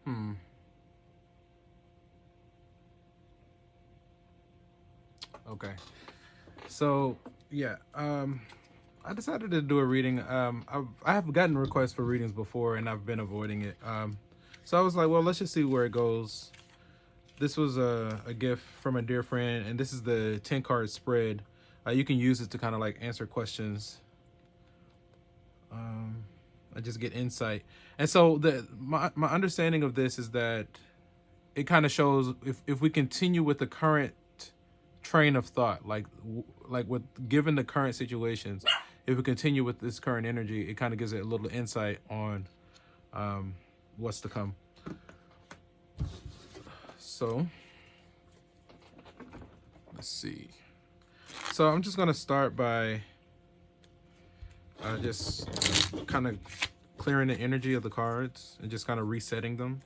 Hmm. Okay. So yeah, I decided to do a reading. I have gotten requests for readings before, and I've been avoiding it. So I was like, well, let's just see where it goes. This was a gift from a dear friend, and this is the 10 card spread. You can use it to kind of like answer questions. Um, I just get insight, and so my understanding of this is that it kind of shows if we continue with the current train of thought, like with given the current situations, if we continue with this current energy, it kind of gives it a little insight on what's to come. So let's see. So I'm just gonna start by just kind of clearing the energy of the cards and just kind of resetting them.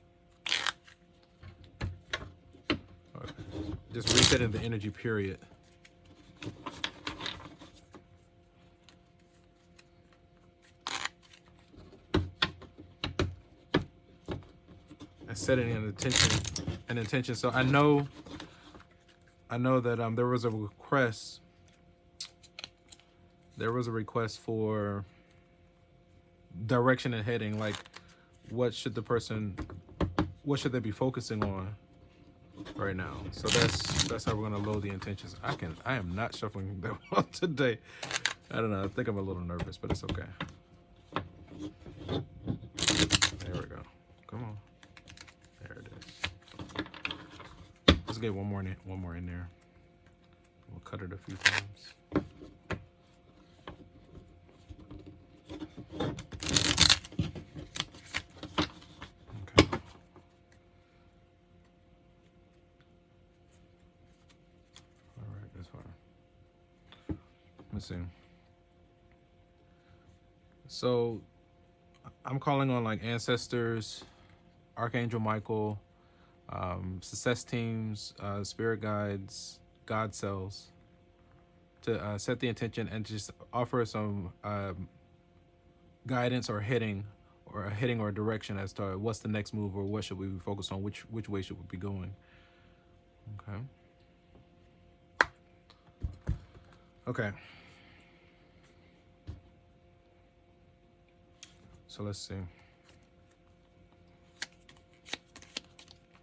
Just resetting the energy period. And setting an intention. So I know that there was a request. There was a request for direction and heading. Like, what should what should they be focusing on right now? So that's how we're gonna load the intentions. I am not shuffling that well today. I don't know. I think I'm a little nervous, but it's okay. There we go. Come on. There it is. Let's get one more in there. We'll cut it a few times. Okay. All right, that's fine. Let's see. So I'm calling on like ancestors, Archangel Michael, success teams, spirit guides, God cells, to set the intention and just offer some guidance or hitting or direction as to what's the next move or what should we be focused on, which way should we be going. Okay. Okay. So let's see.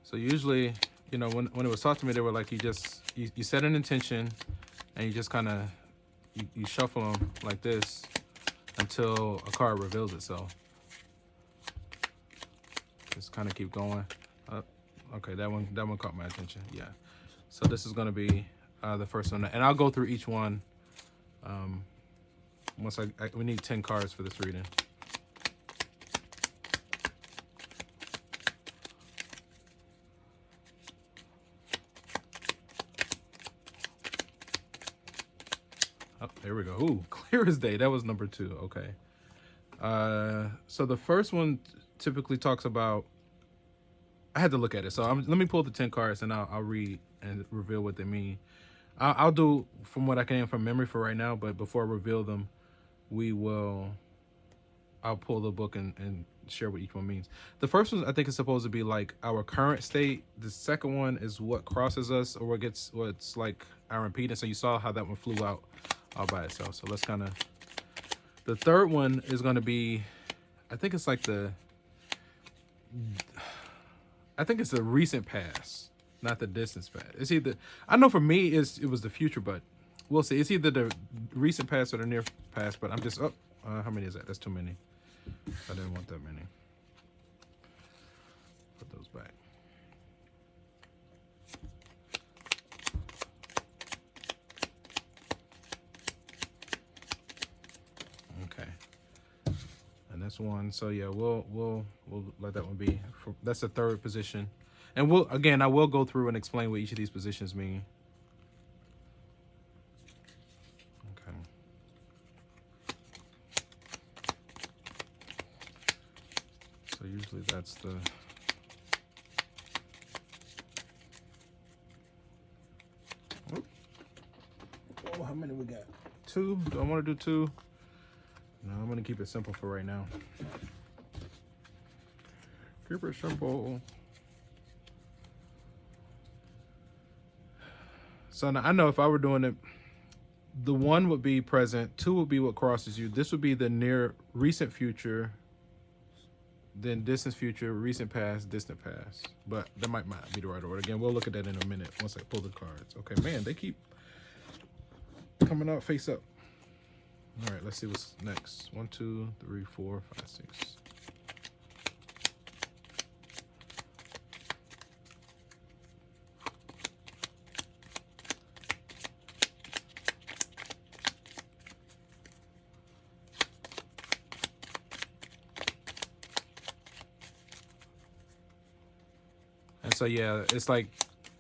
So usually, when it was taught to me, they were like, you set an intention and you just kind of you shuffle them like this until a card reveals itself. Just kind of keep going. Okay, that one caught my attention. Yeah. So this is gonna be the first one, and I'll go through each one. Once we need 10 cards for this reading. Oh, there we go. Ooh, clear as day. That was number 2. Okay. So the first one typically talks about. I had to look at it, so let me pull the 10 cards and I'll read and reveal what they mean. I'll do from what I can from memory for right now, but before I reveal them, I'll pull the book and share what each one means. The first one I think is supposed to be like our current state. The second one is what crosses us or what's like our impedance. So you saw how that one flew out all by itself. So let's kind of. The third one is going to be, I think it's like I think it's the recent past, not the distance past. It's either, I know for me it was the future, but we'll see. It's either the recent past or the near past. But I'm just how many is that? That's too many. I didn't want that many. Put those back. Okay. And that's one. So yeah, we'll let that one be. That's the third position. And I will go through and explain what each of these positions mean. Okay. So usually that's the. Oh, how many we got? 2? Do I want to do 2? No, I'm going to keep it simple for right now. Keep it simple. So now I know if I were doing it, the 1 would be present, 2 would be what crosses you. This would be the near recent future, then distant future, recent past, distant past. But that might not be the right order. Again, we'll look at that in a minute once I pull the cards. Okay, man, they keep coming out face up. All right, let's see what's next. 1, 2, 3, 4, 5, 6. And so yeah, it's like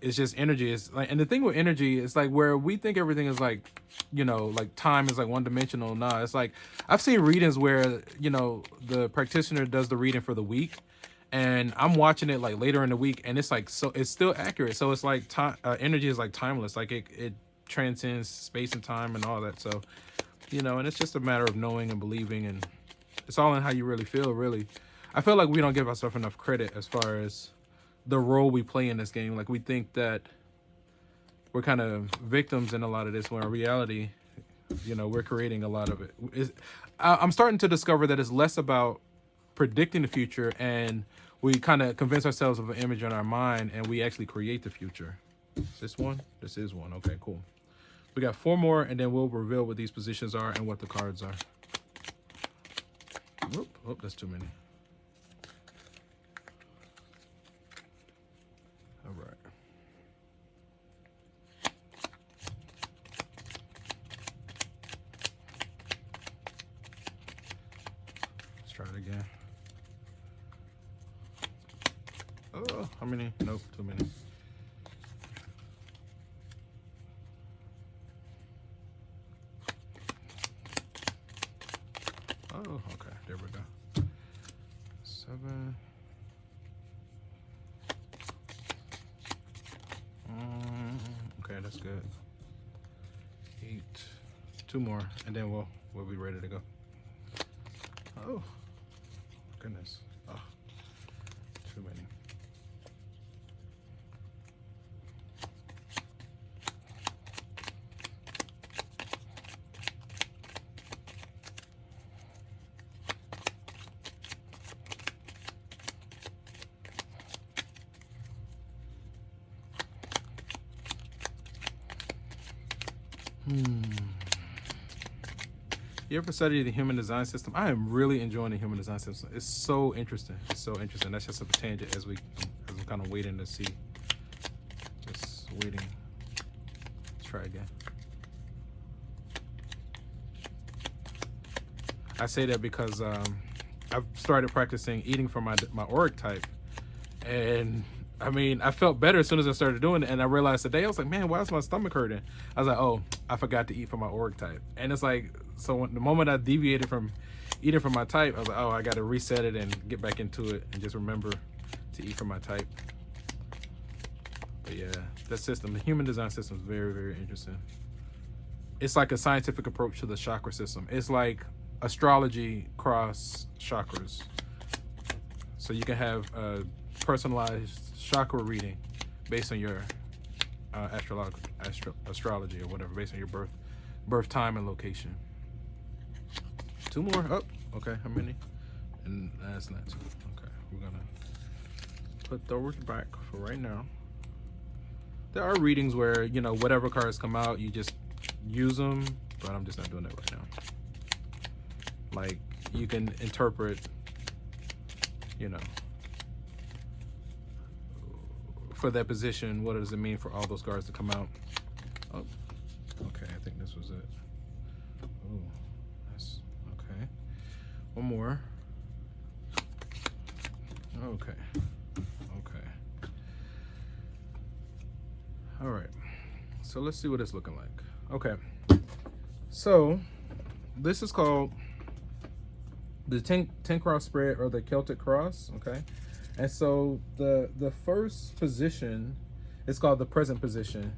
it's just energy. It's like, and the thing with energy is like where we think everything is like, you know, like time is like one dimensional. Nah, it's like I've seen readings where, you know, the practitioner does the reading for the week, and I'm watching it like later in the week, and it's like so it's still accurate. So it's like time, energy is like timeless. Like it transcends space and time and all that. So, you know, and it's just a matter of knowing and believing, and it's all in how you really feel. Really, I feel like we don't give ourselves enough credit as far as the role we play in this game. Like we think that we're kind of victims in a lot of this, when in reality, you know, we're creating a lot of it. I'm starting to discover that it's less about predicting the future, and we kind of convince ourselves of an image in our mind, and we actually create the future. Is this one? This is one. Okay, cool. We got 4 more, and then we'll reveal what these positions are and what the cards are. Oh, that's too many. All right. Let's try it again. Oh, how many? Nope, too many. Oh, okay, there we go. 7. Okay, that's good. 8. 2 more, and then we'll be ready to go. Oh, goodness. Oh, too many. You ever study the human design system? I am really enjoying the human design system. It's so interesting. It's so interesting. That's just a tangent as I'm kind of waiting to see. Just waiting. Let's try again. I say that because I've started practicing eating from my auric type, and I mean, I felt better as soon as I started doing it, and I realized today, I was like, man, why is my stomach hurting? I was like, oh, I forgot to eat from my auric type. And it's like, so when, the moment I deviated from eating from my type, I was like, oh, I got to reset it and get back into it and just remember to eat from my type. But yeah, that system, the human design system is very, very interesting. It's like a scientific approach to the chakra system. It's like astrology cross chakras. So you can have a personalized chakra reading based on your astrology or whatever, based on your birth time and location. 2 more. Oh, okay. How many? And that's not 2. Okay, we're gonna put those back for right now. There are readings where, you know, whatever cards come out, you just use them, but I'm just not doing that right now. Like, you can interpret, you know, for that position, what does it mean for all those cards to come out? Oh, okay, I think this was it. Oh, that's okay. 1 more. Okay. Okay. All right. So let's see what it's looking like. Okay. So this is called the 10 cross spread, or the Celtic cross. Okay. And so the first position is called the present position,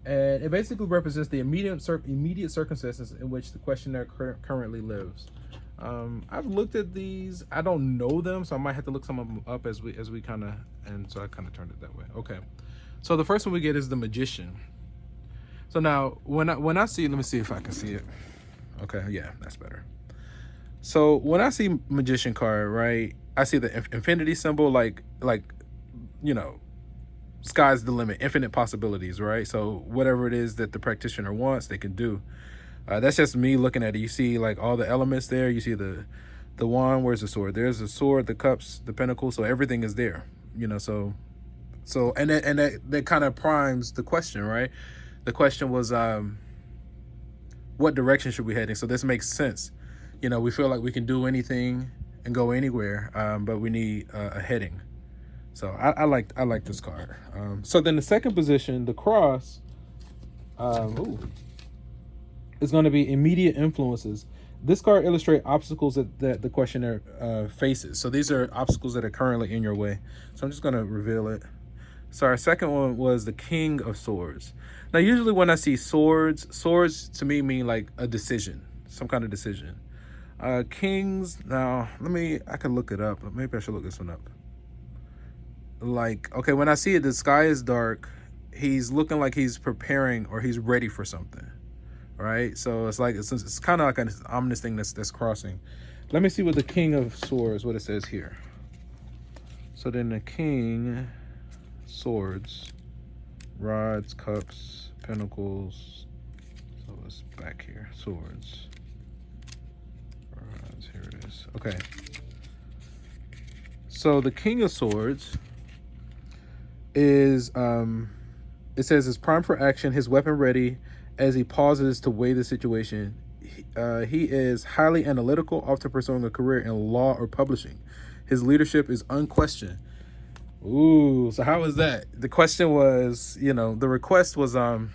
and it basically represents the immediate circumstances in which the questioner currently lives. I've looked at these. I don't know them, so I might have to look some of them up as we kind of, and so I kind of turned it that way. Okay. So the first one we get is the Magician. So now when I see, let me see if I can see it. Okay, yeah, that's better. So when I see Magician card, right, I see the infinity symbol, like you know, sky's the limit, infinite possibilities, right? So whatever it is that the practitioner wants, they can do. That's just me looking at it. You see like all the elements there. You see the wand. Where's the sword? There's the sword, the cups, the pinnacle. So everything is there. So that kind of primes the question, right? The question was, what direction should we heading? So this makes sense. We feel like we can do anything and go anywhere, but we need a heading. So I like this card. So then the second position, the cross, is going to be immediate influences. This card illustrates obstacles that the questioner faces. So these are obstacles that are currently in your way. So I'm just going to reveal it. So our second one was the King of Swords. Now, usually when I see swords to me mean like a decision, some kind of decision. Kings, now, I can look it up. Maybe I should look this one up. Like, okay, when I see it, the sky is dark. He's looking like he's preparing or he's ready for something, right? So it's kind of like an ominous thing that's crossing. Let me see what the King of Swords, what it says here. So then the King, swords, rods, cups, pinnacles. So it's back here, swords, rods, here it is. Okay. So the King of Swords is, it says is primed for action, his weapon ready as he pauses to weigh the situation. He is highly analytical, often pursuing a career in law or publishing. His leadership is unquestioned. Ooh, so how was that? The question was, the request was, why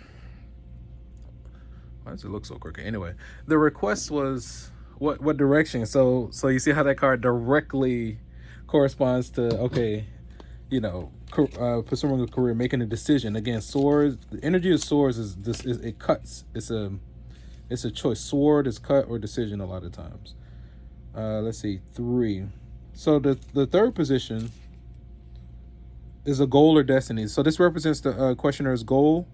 does it look so crooked? Anyway, the request was what direction? So you see how that card directly corresponds to, okay, pursuing a career, making a decision. Again, swords, the energy of swords it cuts. It's a choice. Sword is cut or decision a lot of times. Let's see, 3. So the third position is a goal or destiny. So this represents the questioner's goal.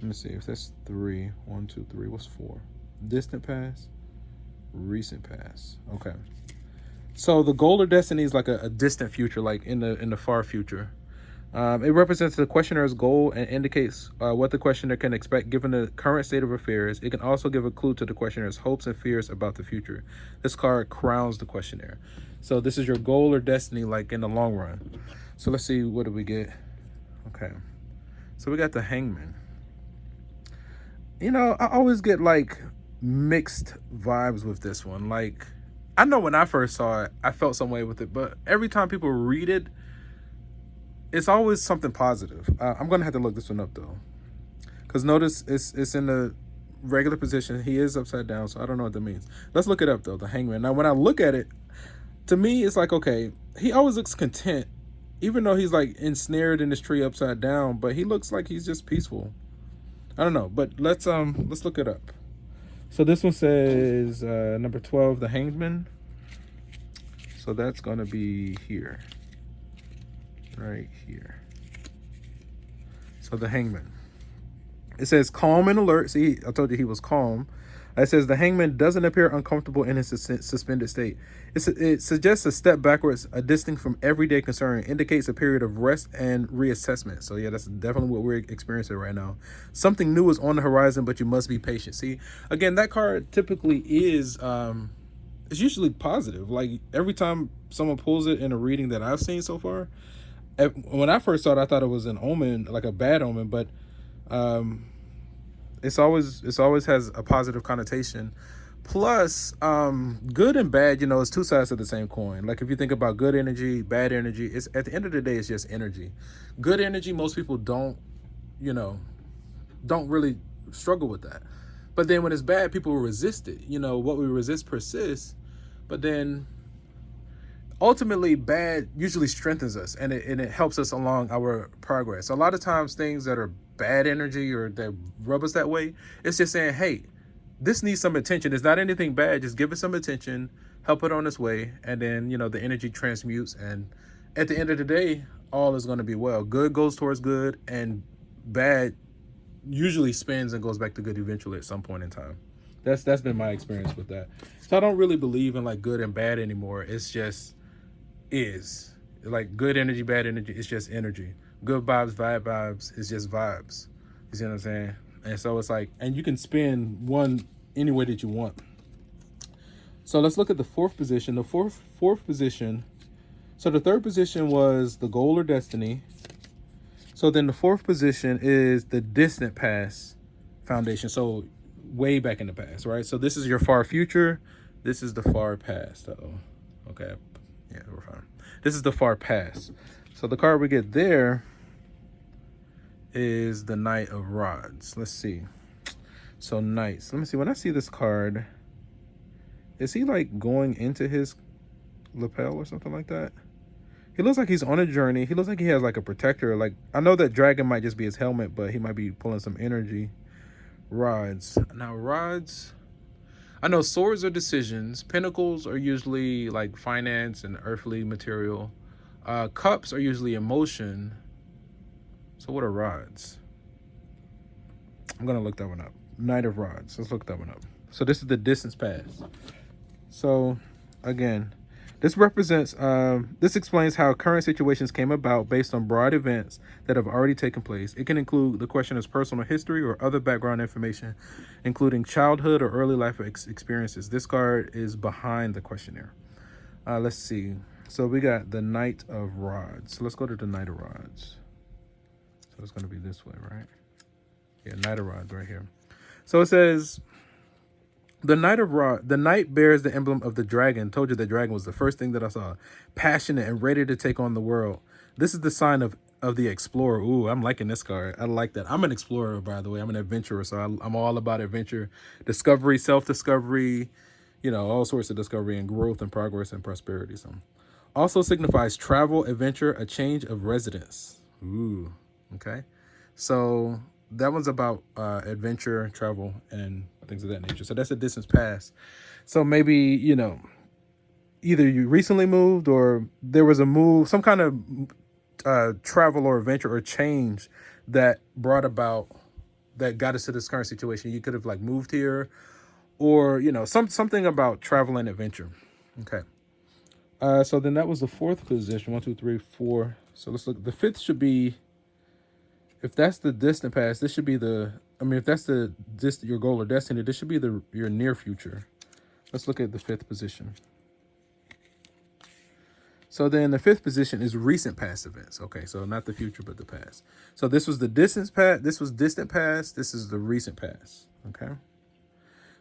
Let me see if that's 3. 1, 2, 3. What's 4? Distant past, recent past. Okay. So the goal or destiny is like a distant future, like in the far future. It represents the questioner's goal and indicates what the questioner can expect given the current state of affairs. It can also give a clue to the questioner's hopes and fears about the future. This card crowns the questionnaire. So this is your goal or destiny, like in the long run. So let's see, what do we get? Okay. So we got the Hangman. I always get like mixed vibes with this one. Like, I know when I first saw it, I felt some way with it, but every time people read it, it's always something positive. I'm going to have to look this one up, though. Because notice it's in the regular position. He is upside down, so I don't know what that means. Let's look it up, though, the Hangman. Now, when I look at it, to me, it's like, okay, he always looks content, even though he's, like, ensnared in this tree upside down, but he looks like he's just peaceful. I don't know, but let's look it up. So this one says number 12, the Hangman. So that's going to be here. Right here. So the Hangman. It says calm and alert. See, I told you he was calm. It says the Hangman doesn't appear uncomfortable in his suspended state. It suggests a step backwards, a distance from everyday concern, indicates a period of rest and reassessment. So yeah, that's definitely what we're experiencing right now. Something new is on the horizon, but you must be patient. See, again, that card typically is, it's usually positive. Like every time someone pulls it in a reading that I've seen so far, when I first saw it, I thought it was an omen, like a bad omen, but it's always has a positive connotation. Plus, good and bad, it's two sides of the same coin. Like if you think about good energy, bad energy, it's at the end of the day, it's just energy. Good energy, most people don't really struggle with that. But then when it's bad, people resist it. What we resist persists. But then ultimately, bad usually strengthens us and it helps us along our progress. A lot of times things that are bad energy or that rub us that way, it's just saying, hey, this needs some attention. It's not anything bad. Just give it some attention, help it on its way, and then, you know, the energy transmutes. And at the end of the day, all is going to be well. Good goes towards good, and bad usually spins and goes back to good eventually at some point in time. That's been my experience with that. So I don't really believe in like good and bad anymore. It's just is like good energy, bad energy. It's just energy. Good vibes is just vibes. You see what I'm saying? And so it's like, and you can spin one any way that you want. So let's look at the fourth position. The fourth position. So the third position was the goal or destiny. So then the fourth position is the distant past foundation. So way back in the past, right? So this is your far future. This is the far past. Okay. Yeah, we're fine. This is the far past. So the card we get there is the Knight of Rods. Let's see. So Knights. Let me see. When I see this card, is he like going into his lapel or something like that? He looks like he's on a journey. He looks like he has like a protector. Like, I know that dragon might just be his helmet, but he might be pulling some energy. Rods. Now, rods, I know swords are decisions. Pentacles are usually like finance and earthly material. Cups are usually emotion. So what are rods? I'm going to look that one up. Knight of Rods. Let's look that one up. So this is the distance past. So, again, this represents, this explains how current situations came about based on broad events that have already taken place. It can include the questioner's personal history or other background information, including childhood or early life experiences. This card is behind the questionnaire. Let's see. So we got the Knight of Rods. So let's go to the Knight of Rods. So it's going to be this way, right? Yeah, Knight of Rods right here. So it says, the knight bears the emblem of the dragon. Told you the dragon was the first thing that I saw. Passionate and ready to take on the world. This is the sign of the explorer. Ooh, I'm liking this card. I like that. I'm an explorer, by the way. I'm an adventurer, so I'm all about adventure, discovery, self-discovery, you know, all sorts of discovery and growth and progress and prosperity. So, also signifies travel, adventure, a change of residence. Ooh, okay. So that one's about adventure, travel, and things of that nature. So that's a distance past. So maybe, you know, either you recently moved or there was a move, some kind of travel or adventure or change that brought about, that got us to this current situation. You could have like moved here, or, you know, something about travel and adventure. Okay. So then that was the fourth position. 1, 2, 3, 4. So let's look. The fifth should be, if that's the distant past, this should be the, I mean, if that's your goal or destiny, this should be your near future. Let's look at the fifth position. So then the fifth position is recent past events. Okay, so not the future, but the past. So this was the distant past. This was distant past. This is the recent past. Okay.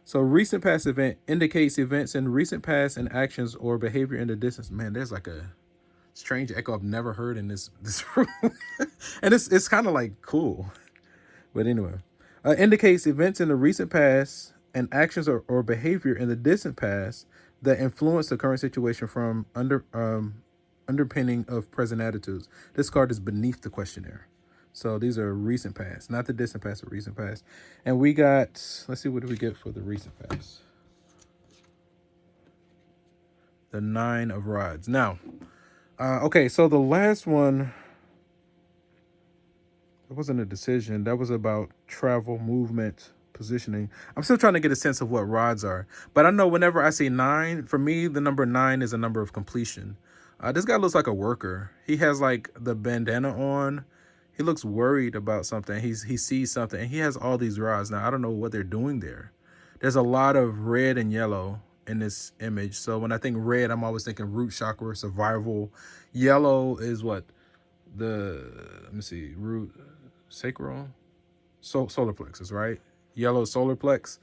So recent past event indicates events in recent past and actions or behavior in the distance. Man, there's like a strange echo I've never heard in this room. And it's kind of like cool. But anyway, indicates events in the recent past and actions or behavior in the distant past that influence the current situation from underpinning of present attitudes. This card is beneath the questionnaire. So these are recent past, not the distant past, but recent past. And we got, let's see, what do we get for the recent past? The 9 of Rods. Now, okay, so the last one, it wasn't a decision. That was about travel, movement, positioning. I'm still trying to get a sense of what rods are. But I know whenever I see 9, for me, the number 9 is a number of completion. This guy looks like a worker. He has like the bandana on. He looks worried about something. He sees something, and he has all these rods. Now, I don't know what they're doing there. There's a lot of red and yellow in this image. So when I think red, I'm always thinking root chakra, survival. Yellow is what? Let me see, root, sacral, solar plexus, right? Yellow solar plex,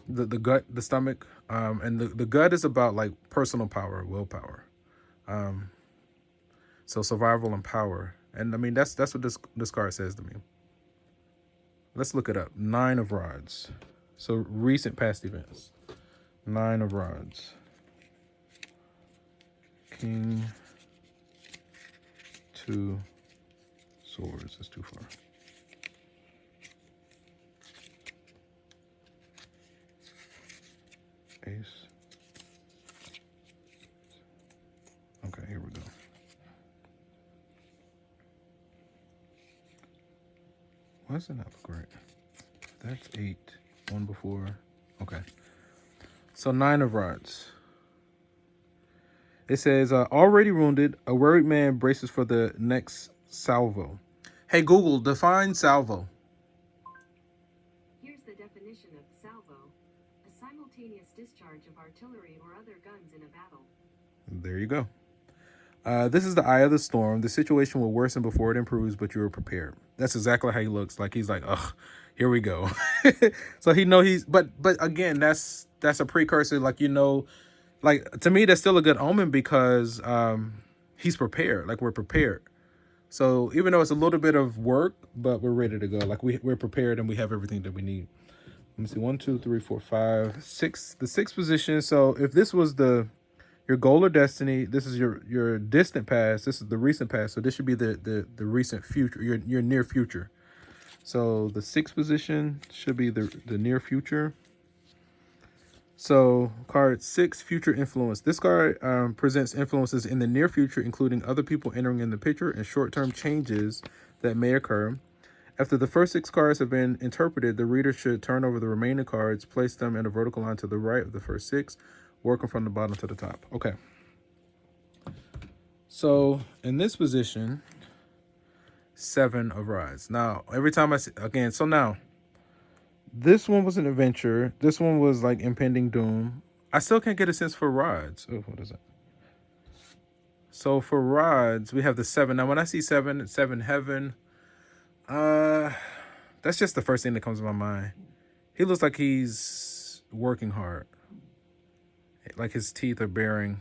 the gut, the stomach, and the gut is about like personal power, willpower. So survival and power. And I mean, that's what this card says to me. Let's look it up. 9 of Rods. So recent past events. 9 of Rods. King, 2 swords. That's too far. Ace. Okay, here we go. Why does it not look right? That's 8. One before. Okay. So 9 of rods. It says, already wounded, a worried man braces for the next salvo. Hey, Google, define salvo. Here's the definition of salvo. A simultaneous discharge of artillery or other guns in a battle. There you go. This is the eye of the storm. The situation will worsen before it improves, but you are prepared. That's exactly how he looks. Like he's like, ugh, here we go. So he know he's, but again, that's a precursor. Like, you know, like to me, that's still a good omen because he's prepared. Like we're prepared. So even though it's a little bit of work, but we're ready to go. Like we're prepared and we have everything that we need. Let me see, 1, 2, 3, 4, 5, 6. The 6th position. So if this was your goal or destiny, this is your distant past. This is the recent past. So this should be the recent future, your near future. So the 6th position should be the near future. So card 6, future influence. This card presents influences in the near future, including other people entering in the picture and short-term changes that may occur. After the first 6 cards have been interpreted, the reader should turn over the remaining cards, place them in a vertical line to the right of the first 6, working from the bottom to the top. Okay. So in this position, 7 of rods. Now, every time I see, again, so now, this one was an adventure. This one was like impending doom. I still can't get a sense for rods. Oh, what is that? So for rods, we have the 7. Now, when I see 7, 7 heaven, that's just the first thing that comes to my mind. He looks like he's working hard. Like his teeth are bearing.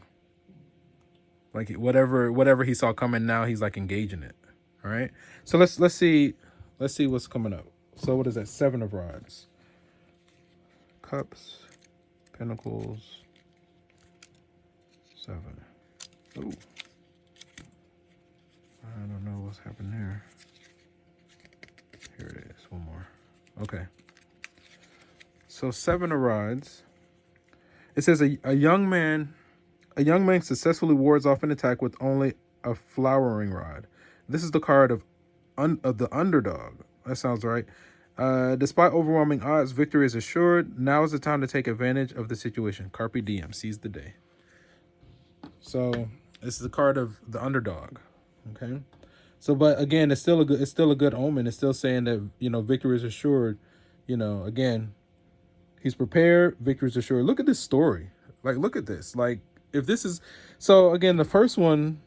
Like whatever he saw coming, now he's like engaging it. All right. So let's see what's coming up. So what is that? 7 of rods. Cups, pentacles, 7. Ooh. I don't know what's happened there. Here it is. One more. Okay. So 7 of rods. It says a young man successfully wards off an attack with only a flowering rod. This is the card of the underdog. That sounds right. Despite overwhelming odds, victory is assured. Now is the time to take advantage of the situation. Carpe diem, seize the day. So this is the card of the underdog. Okay. So, but again, it's still a good omen. It's still saying that, you know, victory is assured. You know, again, he's prepared. Victory is assured. Look at this story. Like, look at this. Like, if this is, so again, the first one,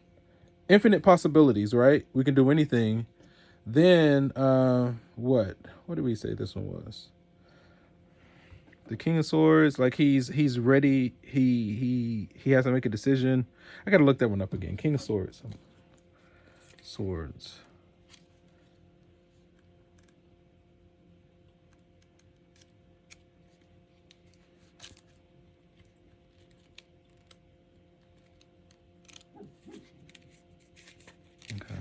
infinite possibilities, right? We can do anything. Then what did we say this one was? The King of Swords, like he's ready. He has to make a decision. I gotta look that one up again. King of Swords. Swords. Okay.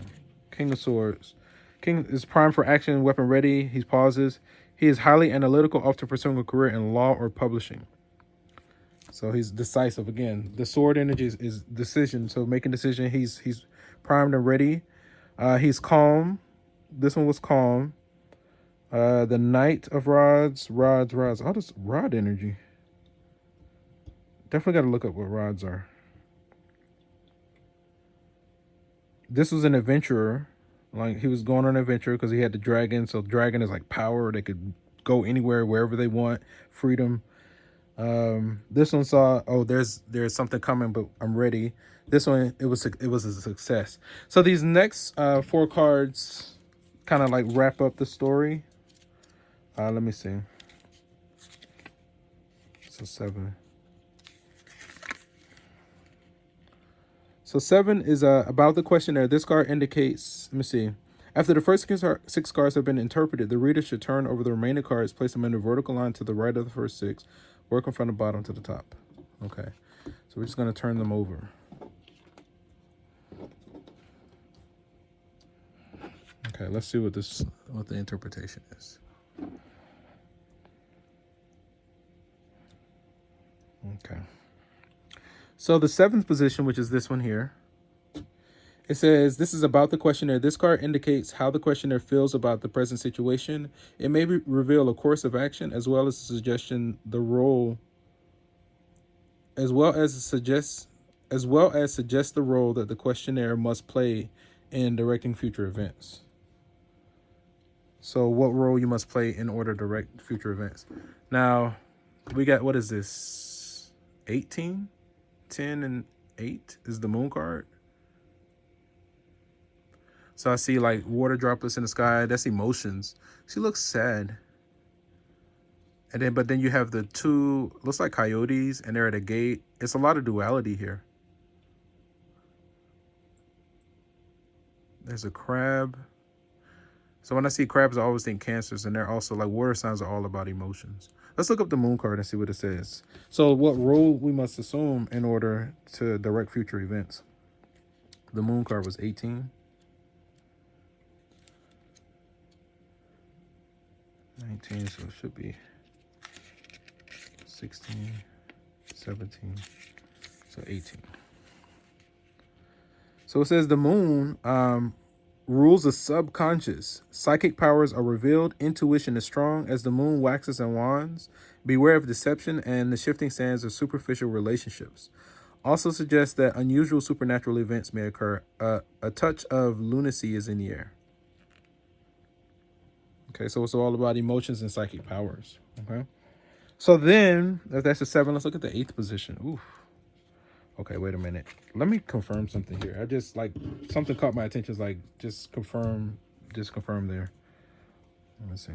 King of Swords. King is primed for action, weapon ready. He pauses. He is highly analytical, often pursuing a career in law or publishing. So he's decisive. Again, the sword energy is decision. So making decision, he's primed and ready. He's calm. This one was calm. The Knight of Rods. All this rod energy. Definitely got to look up what rods are. This was an adventurer. Like he was going on an adventure because he had the dragon. So dragon is like power. They could go anywhere, wherever they want. Freedom. This one saw, oh, there's something coming, but I'm ready. This one, it was a success. So these next 4 cards kind of like wrap up the story. Let me see. So 7. So 7 is about the questionnaire. This card indicates, let me see. After the first 6 cards have been interpreted, the reader should turn over the remaining cards, place them in a vertical line to the right of the first 6, working from the bottom to the top. Okay. So we're just going to turn them over. Okay, let's see what the interpretation is. Okay. So the seventh position, which is this one here, it says, this is about the questionnaire. This card indicates how the questionnaire feels about the present situation. It may reveal a course of action as well as a suggestion, the role, as well as suggest the role that the questionnaire must play in directing future events. So what role you must play in order to direct future events. Now, we got, what is this? 18? 10 and 8 is the moon card. So I see like water droplets in the sky. That's emotions. She looks sad. And then, but then you have the two, looks like coyotes, and they're at a gate. It's a lot of duality here. There's a crab. So when I see crabs, I always think cancers, and they're also like water signs are all about emotions. Let's look up the moon card and see what it says. So what role we must assume in order to direct future events. The moon card was 18. 19, so it should be 16, 17, so 18. So it says the moon rules the subconscious. Psychic powers are revealed. Intuition is strong. As the moon waxes and wans, beware of deception and the shifting sands of superficial relationships. Also suggests that unusual supernatural events may occur. A touch of lunacy is in the air. Okay, so it's all about emotions and psychic powers. Okay, so then if that's a 7, let's look at the 8th position. Oof. Okay, wait a minute. Let me confirm something here. I just like something caught my attention. It's like just confirm there. Let me see.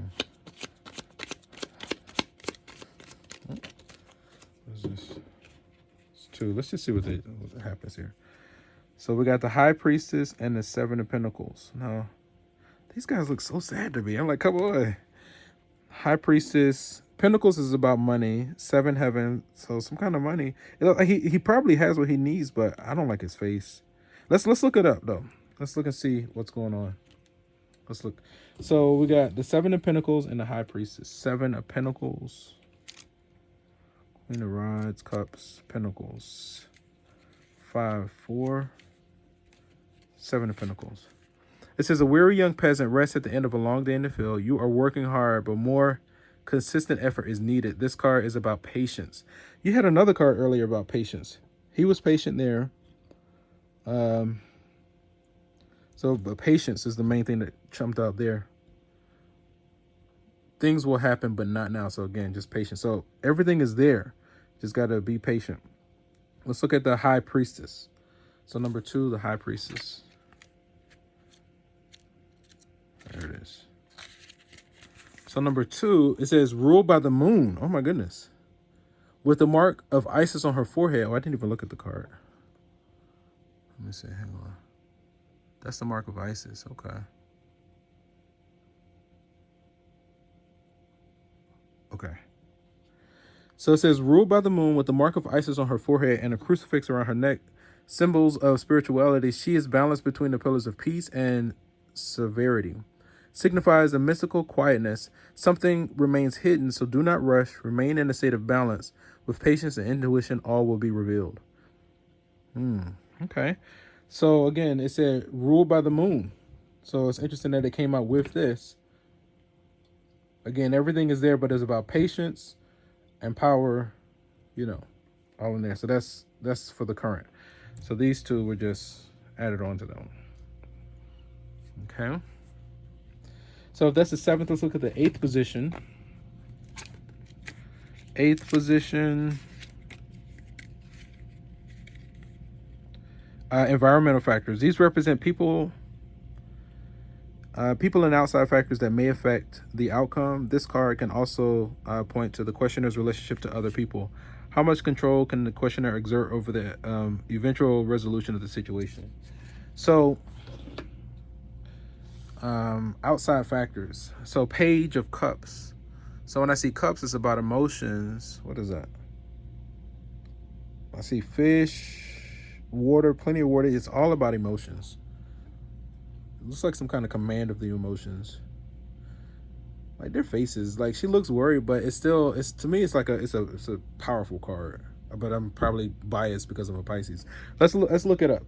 What is this? It's 2. Let's just see what happens here. So we got the High Priestess and the 7 of Pentacles. Now, these guys look so sad to me. I'm like, come on. High Priestess. Pentacles is about money. 7 Heaven. So some kind of money. He probably has what he needs, but I don't like his face. Let's look it up, though. Let's look and see what's going on. Let's look. So we got the 7 of Pentacles and the High Priestess. 7 of Pentacles. Queen of Rods, Cups, Pentacles. 5, 4. 7 of Pentacles. It says, a weary young peasant rests at the end of a long day in the field. You are working hard, but more consistent effort is needed. This card is about patience. You had another card earlier about patience. He was patient there. But patience is the main thing that jumped out there. Things will happen, but not now. So again, just patience. So everything is there. Just got to be patient. Let's look at the High Priestess. So number 2, the High Priestess. There it is. So number 2, it says ruled by the moon. Oh my goodness. With the mark of Isis on her forehead. Oh, I didn't even look at the card. Let me see. Hang on. That's the mark of Isis. Okay. Okay. So it says ruled by the moon with the mark of Isis on her forehead and a crucifix around her neck. Symbols of spirituality. She is balanced between the pillars of peace and severity. Signifies a mystical quietness. Something remains hidden, so do not rush. Remain in a state of balance. With patience and intuition, all will be revealed. Okay. So again, it said ruled by the moon. So it's interesting that it came out with this. Again, everything is there, but it's about patience and power, all in there. So that's for the current. So these 2 were just added on to them. Okay. So if that's the 7th, let's look at the 8th position. 8th position. Environmental factors. These represent people and outside factors that may affect the outcome. This card can also point to the questioner's relationship to other people. How much control can the questioner exert over the eventual resolution of the situation? So outside factors. So Page of Cups. So when I see cups, it's about emotions. What is that? I see fish, water, plenty of water. It's all about emotions. It looks like some kind of command of the emotions. Like their faces, like she looks worried, but to me, it's a powerful card, but I'm probably biased because I'm a Pisces. Let's look it up.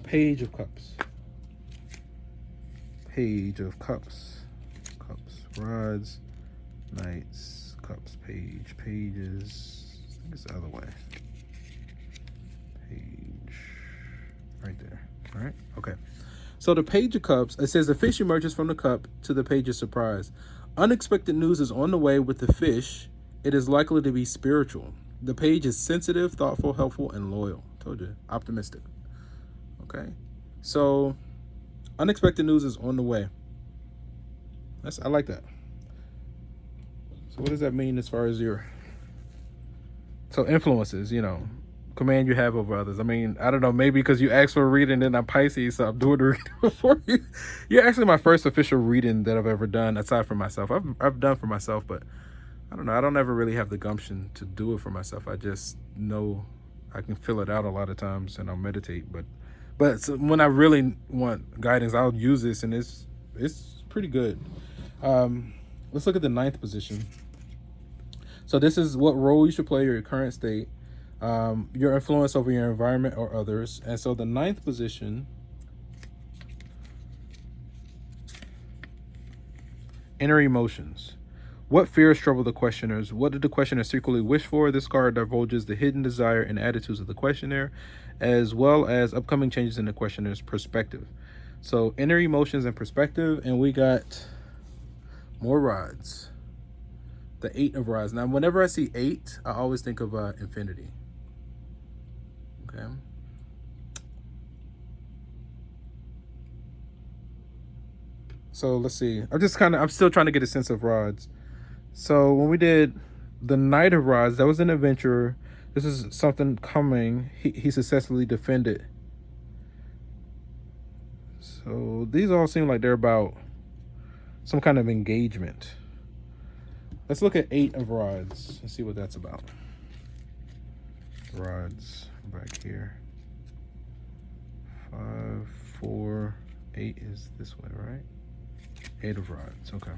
Page of Cups. Page of Cups. Cups. Rods. Knights. Cups. Pages. I think it's the other way. Page. Right there. All right. Okay. So the Page of Cups, it says the fish emerges from the cup to the page of surprise. Unexpected news is on the way with the fish. It is likely to be spiritual. The page is sensitive, thoughtful, helpful, and loyal. Told you. Optimistic. Okay. So unexpected news is on the way. I like that. So what does that mean as far as so influences, command you have over others? I mean, I don't know, maybe because you asked for a reading and I'm Pisces, so I'm doing the reading before you. You're actually my first official reading that I've ever done, aside from myself. I've done for myself, but I don't know. I don't ever really have the gumption to do it for myself. I just know I can fill it out a lot of times, and I'll meditate. But so when I really want guidance, I'll use this, and it's pretty good. Let's look at the 9th position. So this is what role you should play, your current state, your influence over your environment or others. And so the 9th position, inner emotions. What fears trouble the questioners? What did the questioner secretly wish for? This card divulges the hidden desire and attitudes of the questioner, as well as upcoming changes in the questioner's perspective. So inner emotions and perspective, and we got more rods. The 8 of rods. Now, whenever I see 8, I always think of infinity. Okay. So let's see. I'm still trying to get a sense of rods. So when we did the Knight of Rods, that was an adventurer. This is something coming. He successfully defended. So these all seem like they're about some kind of engagement. Let's look at 8 of Rods and see what that's about. Rods back here. 5, 4, 8 is this way, right? 8 of Rods. Okay.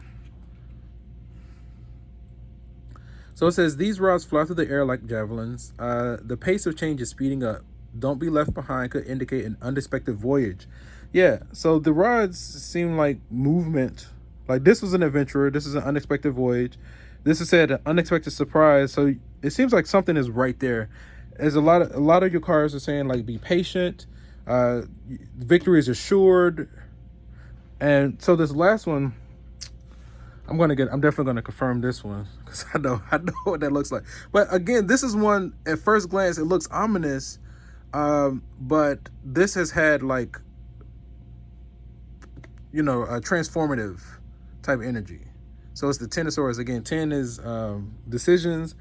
So it says, these rods fly through the air like javelins. The pace of change is speeding up. Don't be left behind could indicate an unexpected voyage. Yeah, so the rods seem like movement. Like this was an adventurer. This is an unexpected voyage. This is said an unexpected surprise. So it seems like something is right there. As a lot of your cards are saying, like, be patient. Victory is assured. And so this last one, I'm definitely gonna confirm this one because I know what that looks like. But again, this is one at first glance it looks ominous, but this has had like a transformative type energy. So it's the 10 of Swords again. 10 is decisions,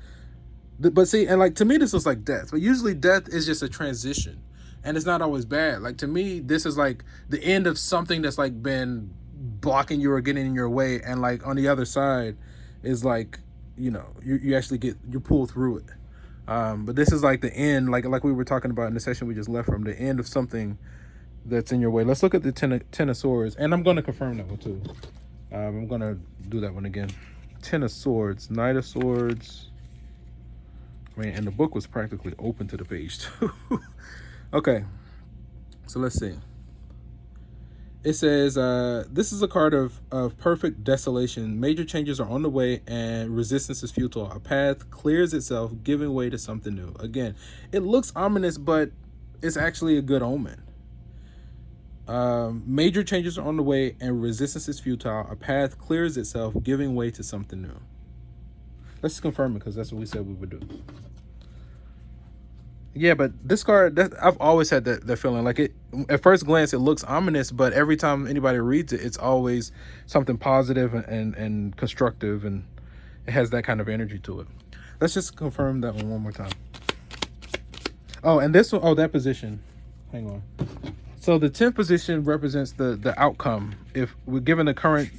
but see, and like to me this looks like death. But usually death is just a transition, and it's not always bad. Like to me, this is like the end of something that's like been blocking you or getting in your way, and like on the other side is like you actually you pull through it. But this is like the end, like we were talking about in the session we just left from, the end of something that's in your way. Let's look at the 10 of Swords, and I'm going to confirm that one too. I'm going to do that one again. 10 of Swords, Knight of Swords. I mean, and the book was practically open to the page too. Okay, so let's see. It says, this is a card of perfect desolation. Major changes are on the way and resistance is futile. A path clears itself, giving way to something new. Again, it looks ominous, but it's actually a good omen. Major changes are on the way and resistance is futile. A path clears itself, giving way to something new. Let's confirm it because that's what we said we would do. Yeah, but this card, I've always had that feeling. Like it, at first glance, it looks ominous, but every time anybody reads it, it's always something positive and constructive, and it has that kind of energy to it. Let's just confirm that one more time. Oh, and this one, that position. Hang on. So the 10th position represents the outcome. If we're given the current,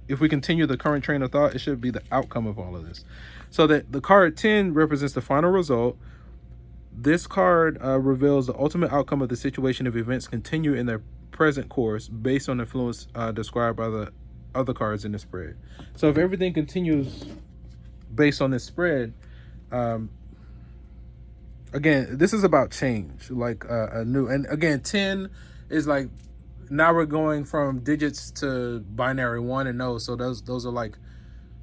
if we continue the current train of thought, it should be the outcome of all of this. So that the card 10 represents the final result. This card reveals the ultimate outcome of the situation if events continue in their present course based on the influence described by the other cards in the spread. So if everything continues based on this spread, again, this is about change, like a new. And again, 10 is like, now we're going from digits to binary 1 and 0. So those are like,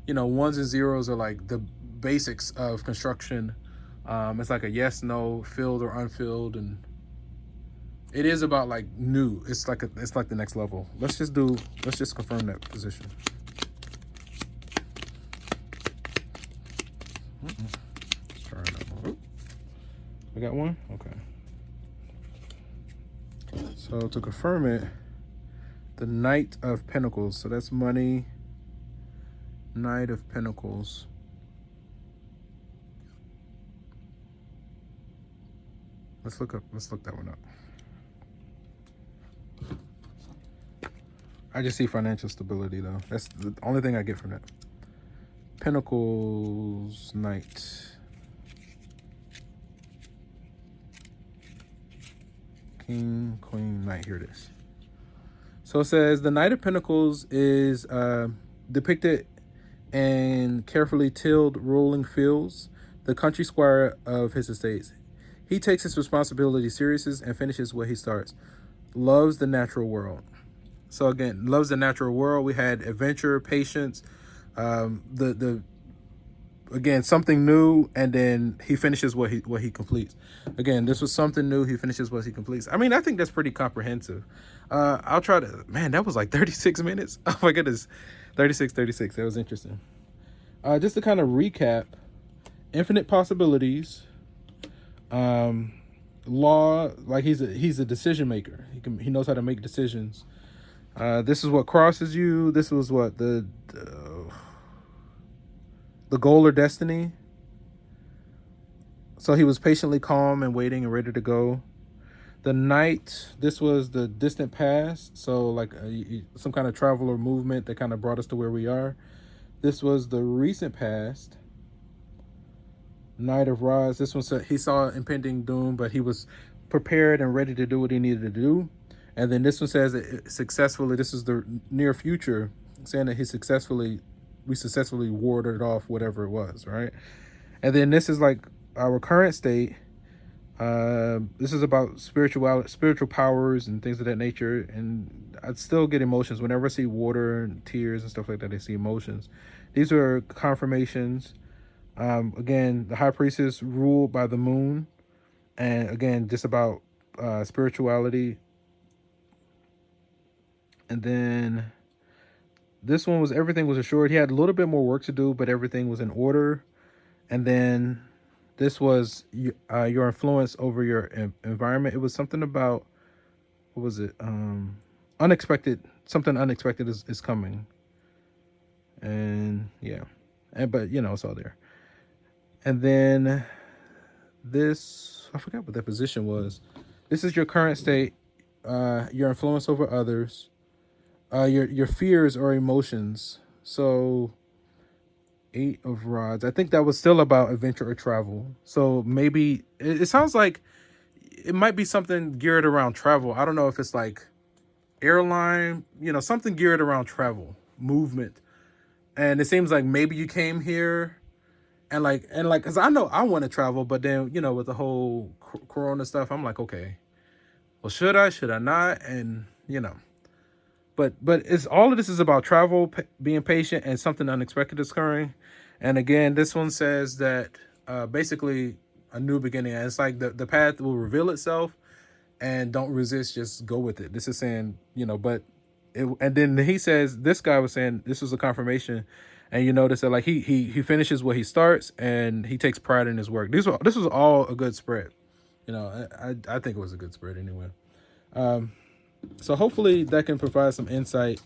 ones and zeros are like the basics of construction. It's like a yes, no, filled or unfilled, and it is about like new. It's like the next level. Let's just confirm that position. Let's try another one. We got one? Okay. So to confirm it, the Knight of Pentacles. So that's money. Knight of Pentacles. Let's look that one up. I just see financial stability though. That's the only thing I get from that. Pentacles, Knight. King, Queen, Knight. Here it is. So it says the Knight of Pentacles is depicted in carefully tilled rolling fields, the country square of his estates. He takes his responsibility seriously and finishes what he starts. Loves the natural world. So again, loves the natural world. We had adventure, patience, again, something new, and then he finishes what he completes. Again, this was something new. He finishes what he completes. I mean, I think that's pretty comprehensive. I'll try to. Man, that was like 36 minutes. Oh my goodness, 36. That was interesting. Just to kind of recap, infinite possibilities. Law, like he's a decision maker. He knows how to make decisions. This is what crosses you. This was what the goal or destiny. So he was patiently calm and waiting and ready to go. The Knight, this was the distant past. So like some kind of travel or movement that kind of brought us to where we are. This was the recent past. Knight of Rods, this one said he saw impending doom, but he was prepared and ready to do what he needed to do. And then this one says that successfully, this is the near future, saying that we successfully warded off whatever it was, right? And then this is like our current state. This is about spiritual powers and things of that nature. And I'd still get emotions whenever I see water and tears and stuff like that. I see emotions. These are confirmations. Again, the High Priestess ruled by the moon, and again, just about spirituality. And then this one was everything was assured. He had a little bit more work to do, but everything was in order. And then this was your influence over your environment. It was something about, what was it? Unexpected. Something unexpected is coming. And yeah, but it's all there. And then this, I forgot what that position was. This is your current state, your influence over others, your fears or emotions. So 8 of Rods. I think that was still about adventure or travel. So maybe it sounds like it might be something geared around travel. I don't know if it's like airline, something geared around travel, movement. And it seems like maybe you came here and like, cause I know I want to travel, but then, with the whole Corona stuff, I'm like, okay, well, should I not? And, but it's all of this is about travel, being patient, and something unexpected is occurring. And again, this one says that basically a new beginning. And it's like the path will reveal itself, and don't resist, just go with it. This is saying, but and then he says, this guy was saying this was a confirmation. And you notice that like he finishes what he starts, and he takes pride in his work. This was all a good spread. I think it was a good spread anyway. So hopefully that can provide some insight,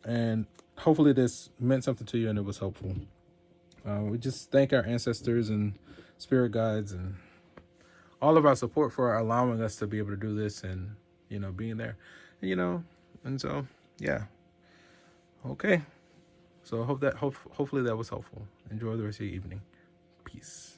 and hopefully this meant something to you and it was helpful. We just thank our ancestors and spirit guides and all of our support for allowing us to be able to do this and, being there, and so, yeah. Okay. So I hope hopefully that was helpful. Enjoy the rest of your evening. Peace.